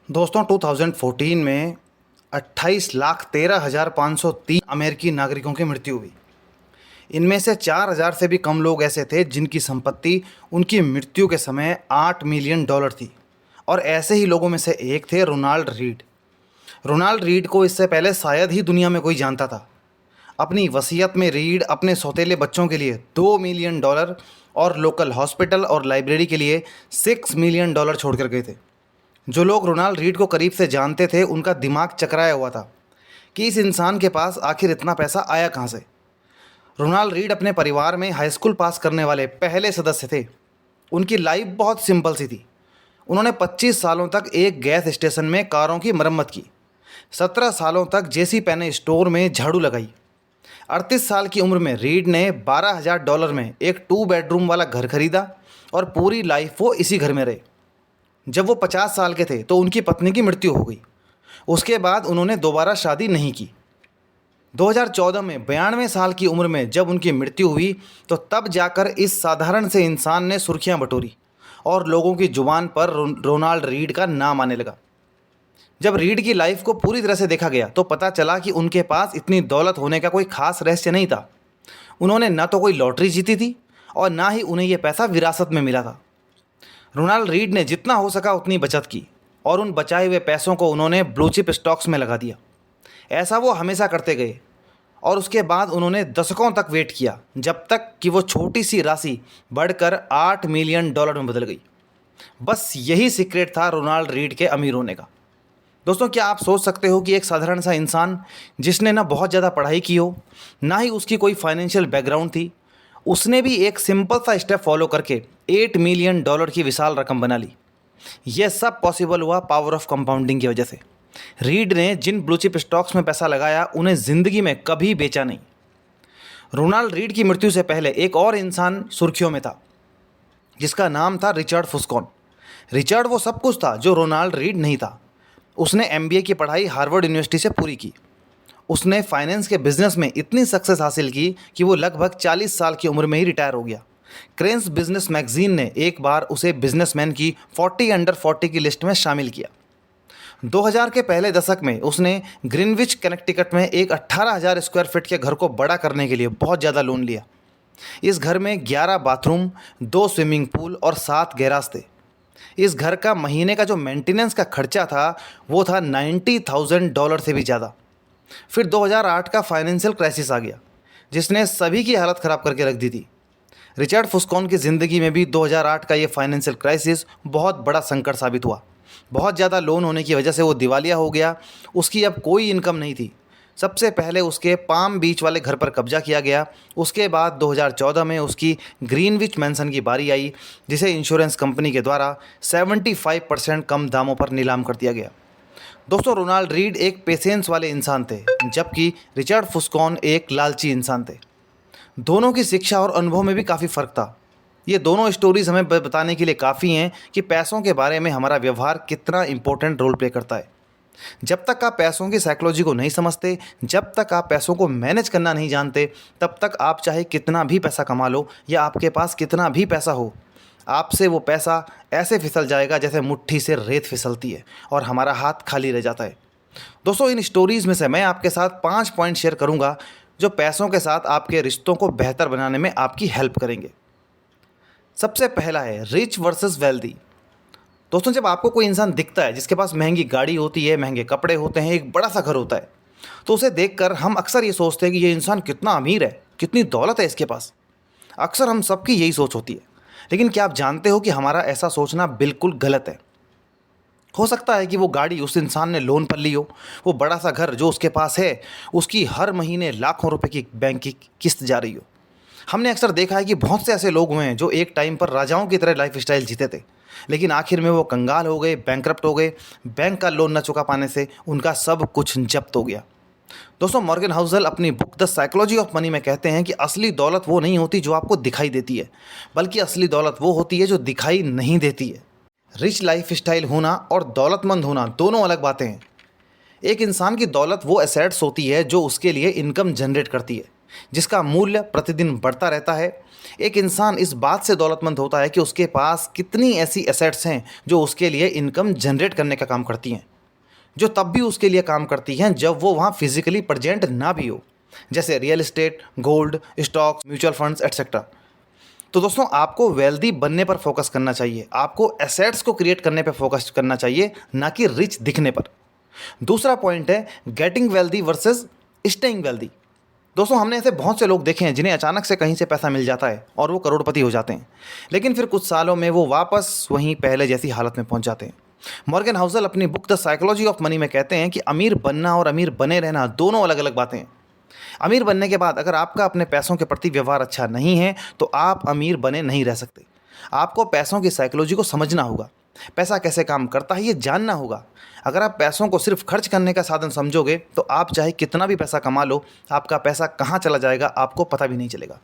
दोस्तों 2014 में 28,13,503 अमेरिकी नागरिकों की मृत्यु हुई। इनमें से 4,000 से भी कम लोग ऐसे थे जिनकी संपत्ति उनकी मृत्यु के समय $8 मिलियन थी। और ऐसे ही लोगों में से एक थे रोनाल्ड रीड। रोनाल्ड रीड को इससे पहले शायद ही दुनिया में कोई जानता था। अपनी वसीयत में रीड अपने सौतेले बच्चों के लिए $2 मिलियन और लोकल हॉस्पिटल और लाइब्रेरी के लिए $6 मिलियन छोड़ कर गए थे। जो लोग रोनाल्ड रीड को करीब से जानते थे उनका दिमाग चकराया हुआ था कि इस इंसान के पास आखिर इतना पैसा आया कहाँ से। रोनाल्ड रीड अपने परिवार में हाई स्कूल पास करने वाले पहले सदस्य थे। उनकी लाइफ बहुत सिंपल सी थी। उन्होंने 25 सालों तक एक गैस स्टेशन में कारों की मरम्मत की। 17 सालों तक जेसी पेने स्टोर में झाड़ू लगाई। 38 साल की उम्र में रीड ने $12,000 में एक 2 बेडरूम वाला घर खरीदा और पूरी लाइफ वो इसी घर में रहे। जब वो 50 साल के थे तो उनकी पत्नी की मृत्यु हो गई। उसके बाद उन्होंने दोबारा शादी नहीं की। 2014 में 92 साल की उम्र में जब उनकी मृत्यु हुई तो तब जाकर इस साधारण से इंसान ने सुर्खियां बटोरी और लोगों की जुबान पर रोनाल्ड रीड का नाम आने लगा। जब रीड की लाइफ को पूरी तरह से देखा गया तो पता चला कि उनके पास इतनी दौलत होने का कोई खास रहस्य नहीं था। उन्होंने न तो कोई लॉटरी जीती थी और ना ही उन्हें यह पैसा विरासत में मिला था। रोनाल्ड रीड ने जितना हो सका उतनी बचत की और उन बचाए हुए पैसों को उन्होंने ब्लू चिप स्टॉक्स में लगा दिया। ऐसा वो हमेशा करते गए और उसके बाद उन्होंने दशकों तक वेट किया जब तक कि वो छोटी सी राशि बढ़कर $8 मिलियन में बदल गई। बस यही सीक्रेट था रोनाल्ड रीड के अमीर होने का। दोस्तों, क्या आप सोच सकते हो कि एक साधारण सा इंसान जिसने ना बहुत ज़्यादा पढ़ाई की हो, ना ही उसकी कोई फाइनेंशियल बैकग्राउंड थी, उसने भी एक सिंपल सा स्टेप फॉलो करके $8 मिलियन की विशाल रकम बना ली। यह सब पॉसिबल हुआ पावर ऑफ कंपाउंडिंग की वजह से। रीड ने जिन ब्लू चिप स्टॉक्स में पैसा लगाया उन्हें ज़िंदगी में कभी बेचा नहीं। रोनाल्ड रीड की मृत्यु से पहले एक और इंसान सुर्खियों में था जिसका नाम था रिचर्ड फुस्कॉन। रिचर्ड वो सब कुछ था जो रोनाल्ड रीड नहीं था। उसने एमबीए की पढ़ाई हार्वर्ड यूनिवर्सिटी से पूरी की। उसने फाइनेंस के बिजनेस में इतनी सक्सेस हासिल की कि वो लगभग 40 साल की उम्र में ही रिटायर हो गया। क्रेन्स बिजनेस मैगजीन ने एक बार उसे बिजनेसमैन की 40 अंडर 40 की लिस्ट में शामिल किया। 2000 के पहले दशक में उसने ग्रीनविच कनेक्टिकट में एक 18,000 स्क्वायर फीट के घर को बड़ा करने के लिए बहुत ज़्यादा लोन लिया। इस घर में 11 बाथरूम, 2 स्विमिंग पूल और 7 गैराज थे। इस घर का महीने का जो मेंटेनेंस का खर्चा था वो था $90,000 से भी ज़्यादा। फिर 2008 का फाइनेंशियल क्राइसिस आ गया जिसने सभी की हालत ख़राब करके रख दी थी। रिचर्ड फुस्कॉन की ज़िंदगी में भी 2008 का ये फाइनेंशियल क्राइसिस बहुत बड़ा संकट साबित हुआ। बहुत ज़्यादा लोन होने की वजह से वो दिवालिया हो गया। उसकी अब कोई इनकम नहीं थी। सबसे पहले उसके पाम बीच वाले घर पर कब्जा किया गया। उसके बाद 2014 में उसकी ग्रीनविच मैंसन की बारी आई जिसे इंश्योरेंस कंपनी के द्वारा 75% कम दामों पर नीलाम कर दिया गया। दोस्तों, रोनाल्ड रीड एक पेशेंस वाले इंसान थे जबकि रिचर्ड फुस्कॉन एक लालची इंसान थे। दोनों की शिक्षा और अनुभव में भी काफ़ी फ़र्क था। ये दोनों स्टोरीज़ हमें बताने के लिए काफ़ी हैं कि पैसों के बारे में हमारा व्यवहार कितना इंपॉर्टेंट रोल प्ले करता है। जब तक आप पैसों की साइकोलॉजी को नहीं समझते, जब तक आप पैसों को मैनेज करना नहीं जानते, तब तक आप चाहे कितना भी पैसा कमा लो या आपके पास कितना भी पैसा हो, आपसे वो पैसा ऐसे फिसल जाएगा जैसे मुट्ठी से रेत फिसलती है और हमारा हाथ खाली रह जाता है। दोस्तों, इन स्टोरीज़ में से मैं आपके साथ 5 पॉइंट शेयर करूंगा जो पैसों के साथ आपके रिश्तों को बेहतर बनाने में आपकी हेल्प करेंगे। सबसे पहला है रिच वर्सेस वेल्दी। दोस्तों, जब आपको कोई इंसान दिखता है जिसके पास महंगी गाड़ी होती है, महंगे कपड़े होते हैं, एक बड़ा सा घर होता है, तो उसे देखकर हम अक्सर ये सोचते हैं कि ये इंसान कितना अमीर है, कितनी दौलत है इसके पास। अक्सर हम सबकी यही सोच होती है। लेकिन क्या आप जानते हो कि हमारा ऐसा सोचना बिल्कुल गलत है। हो सकता है कि वो गाड़ी उस इंसान ने लोन पर ली हो, वो बड़ा सा घर जो उसके पास है उसकी हर महीने लाखों रुपए की बैंक की किस्त जा रही हो। हमने अक्सर देखा है कि बहुत से ऐसे लोग हुए हैं जो एक टाइम पर राजाओं की तरह लाइफ स्टाइल जीते थे, लेकिन आखिर में वो कंगाल हो गए, बैंकरप्ट हो गए। बैंक का लोन न चुका पाने से उनका सब कुछ जब्त हो गया। दोस्तों, मॉर्गन हाउसल अपनी book the psychology of money में कहते हैं कि असली दौलत वो नहीं होती जो आपको दिखाई देती है, बल्कि असली दौलत वो होती है जो दिखाई नहीं देती है। रिच लाइफ स्टाइल होना और दौलतमंद होना दोनों अलग बातें हैं। एक इंसान की दौलत वो एसेट्स होती है जो उसके लिए इनकम जनरेट करती है, जिसका मूल्य प्रतिदिन बढ़ता रहता है। एक इंसान इस बात से दौलतमंद होता है कि उसके पास कितनी ऐसी एसेट्स हैं जो उसके लिए इनकम जनरेट करने का काम करती हैं, जो तब भी उसके लिए काम करती हैं जब वो वहाँ फिजिकली प्रेजेंट ना भी हो, जैसे real estate, gold, stocks, mutual funds etcetera. तो दोस्तों, आपको वेल्दी बनने पर फोकस करना चाहिए, आपको एसेट्स को क्रिएट करने पर फोकस करना चाहिए, ना कि रिच दिखने पर। दूसरा पॉइंट है getting wealthy versus staying wealthy. दोस्तों, हमने ऐसे बहुत से लोग देखे हैं जिन्हें अचानक से कहीं से पैसा मिल जाता है और वो करोड़पति हो जाते हैं, लेकिन फिर कुछ सालों में वो वापस वहीं पहले जैसी हालत में पहुंच जाते हैं। मॉर्गन हाउसल अपनी book the psychology of money में कहते हैं कि अमीर बनना और अमीर बने रहना दोनों अलग अलग बातें हैं। अमीर बनने के बाद अगर आपका अपने पैसों के प्रति व्यवहार अच्छा नहीं है तो आप अमीर बने नहीं रह सकते। आपको पैसों की साइकोलॉजी को समझना होगा, पैसा कैसे काम करता है ये जानना होगा। अगर आप पैसों को सिर्फ खर्च करने का साधन समझोगे तो आप चाहे कितना भी पैसा कमा लो, आपका पैसा कहाँ चला जाएगा आपको पता भी नहीं चलेगा।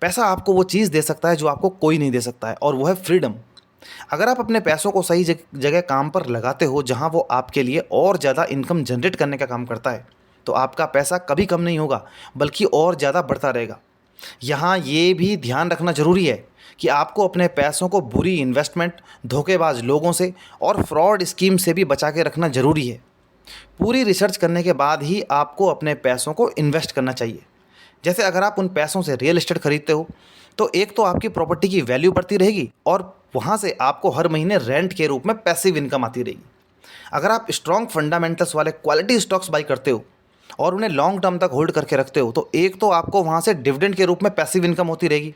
पैसा आपको वो चीज़ दे सकता है जो आपको कोई नहीं दे सकता है, और वो है फ्रीडम। अगर आप अपने पैसों को सही जगह काम पर लगाते हो, जहाँ वो आपके लिए और ज़्यादा इनकम जनरेट करने का काम करता है, तो आपका पैसा कभी कम नहीं होगा बल्कि और ज़्यादा बढ़ता रहेगा। यहाँ ये भी ध्यान रखना ज़रूरी है कि आपको अपने पैसों को बुरी इन्वेस्टमेंट, धोखेबाज लोगों से और फ्रॉड स्कीम से भी बचा के रखना ज़रूरी है। पूरी रिसर्च करने के बाद ही आपको अपने पैसों को इन्वेस्ट करना चाहिए। जैसे अगर आप उन पैसों से रियल एस्टेट खरीदते हो तो एक तो आपकी प्रॉपर्टी की वैल्यू बढ़ती रहेगी और वहाँ से आपको हर महीने रेंट के रूप में पैसिव इनकम आती रहेगी। अगर आप स्ट्रॉन्ग फंडामेंटल्स वाले क्वालिटी स्टॉक्स बाई करते हो और उन्हें लॉन्ग टर्म तक होल्ड करके रखते हो तो एक तो आपको वहाँ से डिविडेंड के रूप में पैसिव इनकम होती रहेगी,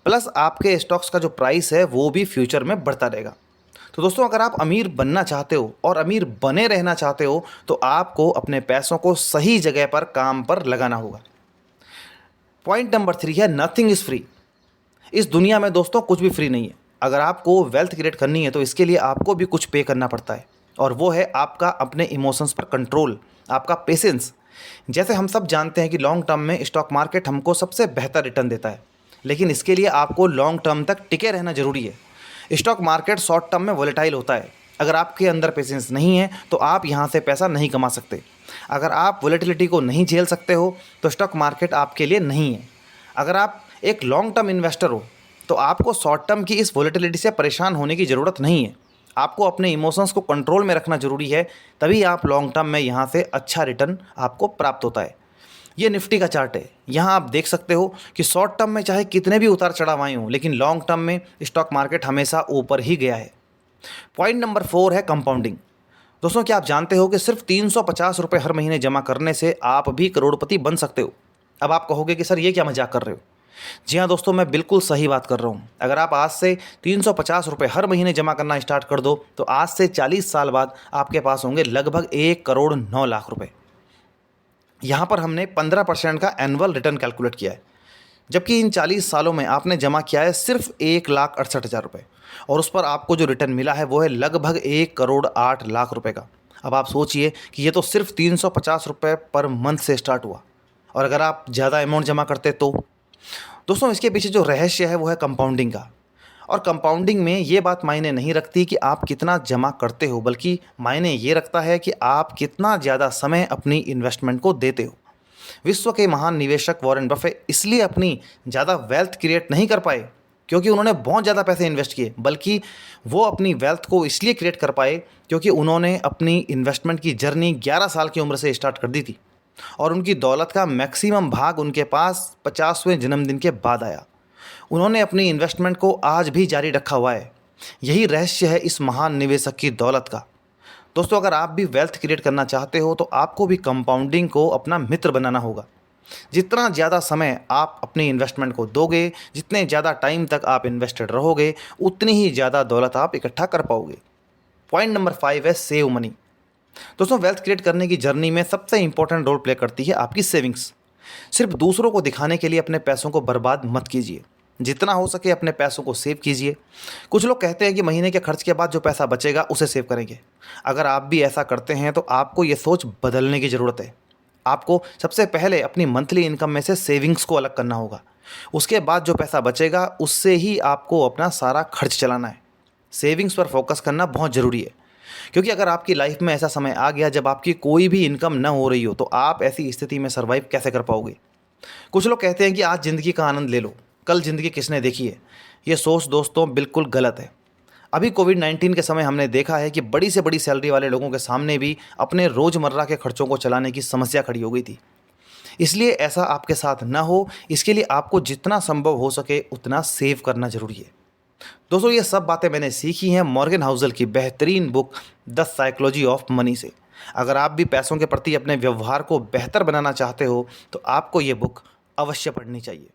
प्लस आपके स्टॉक्स का जो प्राइस है वो भी फ्यूचर में बढ़ता रहेगा। तो दोस्तों, अगर आप अमीर बनना चाहते हो और अमीर बने रहना चाहते हो तो आपको अपने पैसों को सही जगह पर काम पर लगाना होगा। पॉइंट नंबर 3 है नथिंग इज़ फ्री। इस दुनिया में दोस्तों कुछ भी फ्री नहीं है। अगर आपको वेल्थ क्रिएट करनी है तो इसके लिए आपको भी कुछ पे करना पड़ता है, और वो है आपका अपने इमोशंस पर कंट्रोल, आपका पेशेंस। जैसे हम सब जानते हैं कि लॉन्ग टर्म में स्टॉक मार्केट हमको सबसे बेहतर रिटर्न देता है, लेकिन इसके लिए आपको लॉन्ग टर्म तक टिके रहना जरूरी है। स्टॉक मार्केट शॉर्ट टर्म में वॉलेटाइल होता है। अगर आपके अंदर पेशेंस नहीं है तो आप यहाँ से पैसा नहीं कमा सकते। अगर आप वॉलेटिलिटी को नहीं झेल सकते हो तो स्टॉक मार्केट आपके लिए नहीं है। अगर आप एक लॉन्ग टर्म इन्वेस्टर हो तो आपको शॉर्ट टर्म की इस वॉलेटिलिटी से परेशान होने की ज़रूरत नहीं है। आपको अपने इमोशंस को कंट्रोल में रखना जरूरी है, तभी आप लॉन्ग टर्म में यहाँ से अच्छा रिटर्न आपको प्राप्त होता है। ये निफ्टी का चार्ट है। यहाँ आप देख सकते हो कि शॉर्ट टर्म में चाहे कितने भी उतार चढ़ाव आए हों, लेकिन लॉन्ग टर्म में स्टॉक मार्केट हमेशा ऊपर ही गया है। पॉइंट नंबर 4 है कंपाउंडिंग। दोस्तों, क्या आप जानते हो कि सिर्फ 350 रुपये हर महीने जमा करने से आप भी करोड़पति बन सकते हो? अब आप कहोगे कि सर ये क्या मजाक कर रहे हो। जी हाँ दोस्तों, मैं बिल्कुल सही बात कर रहा हूँ। अगर आप आज से 350 रुपये हर महीने जमा करना स्टार्ट कर दो तो आज से 40 साल बाद आपके पास होंगे लगभग 1,09,00,000 रुपये। यहाँ पर हमने 15% का एनुअल रिटर्न कैलकुलेट किया है, जबकि इन 40 सालों में आपने जमा किया है सिर्फ 1,68,000 रुपये, और उस पर आपको जो रिटर्न मिला है वो है लगभग 1,08,00,000 रुपये का। अब आप सोचिए कि ये तो सिर्फ 350 रुपये पर मंथ से स्टार्ट हुआ, और अगर आप ज़्यादा अमाउंट जमा करते तो दोस्तों, इसके पीछे जो रहस्य है वो है कंपाउंडिंग का। और कंपाउंडिंग में ये बात मायने नहीं रखती कि आप कितना जमा करते हो, बल्कि मायने ये रखता है कि आप कितना ज़्यादा समय अपनी इन्वेस्टमेंट को देते हो। विश्व के महान निवेशक वॉरेन बफे इसलिए अपनी ज़्यादा वेल्थ क्रिएट नहीं कर पाए क्योंकि उन्होंने बहुत ज़्यादा पैसे इन्वेस्ट किए, बल्कि वो अपनी वेल्थ को इसलिए क्रिएट कर पाए क्योंकि उन्होंने अपनी इन्वेस्टमेंट की जर्नी 11 साल की उम्र से स्टार्ट कर दी थी, और उनकी दौलत का मैक्सिमम भाग उनके पास 50वें जन्मदिन के बाद आया। उन्होंने अपनी इन्वेस्टमेंट को आज भी जारी रखा हुआ है। यही रहस्य है इस महान निवेशक की दौलत का। दोस्तों, अगर आप भी वेल्थ क्रिएट करना चाहते हो तो आपको भी कंपाउंडिंग को अपना मित्र बनाना होगा। जितना ज़्यादा समय आप अपनी इन्वेस्टमेंट को दोगे, जितने ज़्यादा टाइम तक आप इन्वेस्टेड रहोगे, उतनी ही ज़्यादा दौलत आप इकट्ठा कर पाओगे। पॉइंट नंबर 5 है सेव मनी। दोस्तों, वेल्थ क्रिएट करने की जर्नी में सबसे इंपॉर्टेंट रोल प्ले करती है आपकी सेविंग्स। सिर्फ दूसरों को दिखाने के लिए अपने पैसों को बर्बाद मत कीजिए। जितना हो सके अपने पैसों को सेव कीजिए। कुछ लोग कहते हैं कि महीने के खर्च के बाद जो पैसा बचेगा उसे सेव करेंगे। अगर आप भी ऐसा करते हैं तो आपको ये सोच बदलने की ज़रूरत है। आपको सबसे पहले अपनी मंथली इनकम में से सेविंग्स को अलग करना होगा। उसके बाद जो पैसा बचेगा उससे ही आपको अपना सारा खर्च चलाना है। सेविंग्स पर फोकस करना बहुत ज़रूरी है, क्योंकि अगर आपकी लाइफ में ऐसा समय आ गया जब आपकी कोई भी इनकम न हो रही हो तो आप ऐसी स्थिति में सर्वाइव कैसे कर पाओगे। कुछ लोग कहते हैं कि आज ज़िंदगी का आनंद ले लो, कल ज़िंदगी किसने देखी है। ये सोच दोस्तों बिल्कुल गलत है। अभी कोविड-19 के समय हमने देखा है कि बड़ी से बड़ी सैलरी वाले लोगों के सामने भी अपने रोज़मर्रा के खर्चों को चलाने की समस्या खड़ी हो गई थी। इसलिए ऐसा आपके साथ ना हो, इसके लिए आपको जितना संभव हो सके उतना सेव करना ज़रूरी है। दोस्तों ये सब बातें मैंने सीखी हैं मॉर्गन हाउसल की बेहतरीन book the psychology of money से। अगर आप भी पैसों के प्रति अपने व्यवहार को बेहतर बनाना चाहते हो तो आपको ये बुक अवश्य पढ़नी चाहिए।